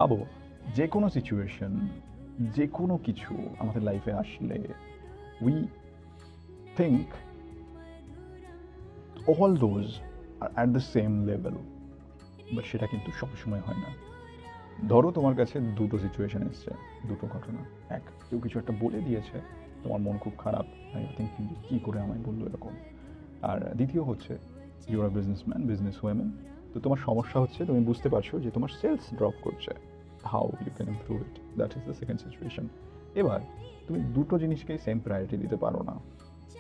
ভাবো, যে কোনো সিচুয়েশন, যে কোনো কিছু আমাদের লাইফে আসলে we think all those are at the same level, but সেটা কিন্তু সবসময় হয় না। ধরো তোমার কাছে দুটো সিচুয়েশন এসছে, দুটো ঘটনা। এক, কেউ কিছু একটা বলে দিয়েছে, তোমার মন খুব খারাপ, থিঙ্কিং কী করে আমায় বললো এরকম। আর দ্বিতীয় হচ্ছে, you are businessman, business women, তো তোমার সমস্যা হচ্ছে তুমি বুঝতে পারছো যে তোমার সেলস ড্রপ করছে। How you can improve it, that is the second situation. এবার তুমি দুটো জিনিসকেই সেম প্রায়োরিটি দিতে পারো না।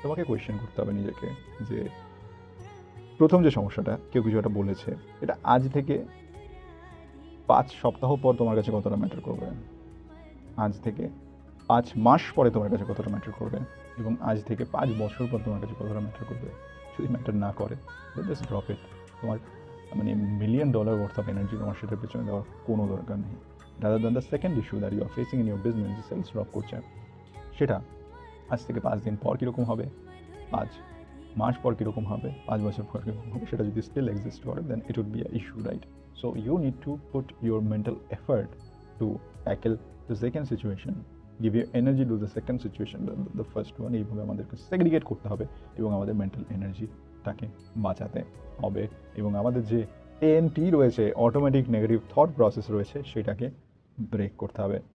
তোমাকে কোয়েশ্চেন করতে হবে নিজেকে যে প্রথম যে সমস্যাটা, কেউ কিছু একটা বলেছে, এটা আজ থেকে 5 সপ্তাহ পর তোমার কাছে কতটা ম্যাটার করবে, আজ থেকে 5 মাস পরে তোমার কাছে কতটা ম্যাটার করবে, এবং আজ থেকে 5 বছর পর তোমার কাছে কতটা ম্যাটার করবে। যদি ম্যাটার না করে, জাস্ট ড্রপ ইট। তোমার মানে $1,000,000 ওয়ার্থ অফ এনার্জি তোমার সেটার পেছনে দেওয়ার কোনো দরকার নেই। Rather than the second issue that you are facing in your business, যে সেলস ড্রপ করছে, সেটা আজ থেকে 5 দিন পর কীরকম হবে, 5 মাস পর কীরকম হবে, 5 বছর পর কীরকম হবে, সেটা যদি স্টিল এক্সিস্ট করে, then it would be a issue, right? So you need to put your mental effort to tackle the second situation, give you energy to the second situation, the first one. এইভাবে আমাদেরকে segregate করতে হবে এবং আমাদের mental এনার্জিটাকে বাঁচাতে হবে, এবং আমাদের যে এএনটি রয়েছে, অটোমেটিক নেগেটিভ থট প্রসেস রয়েছে, সেটাকে ব্রেক করতে হবে।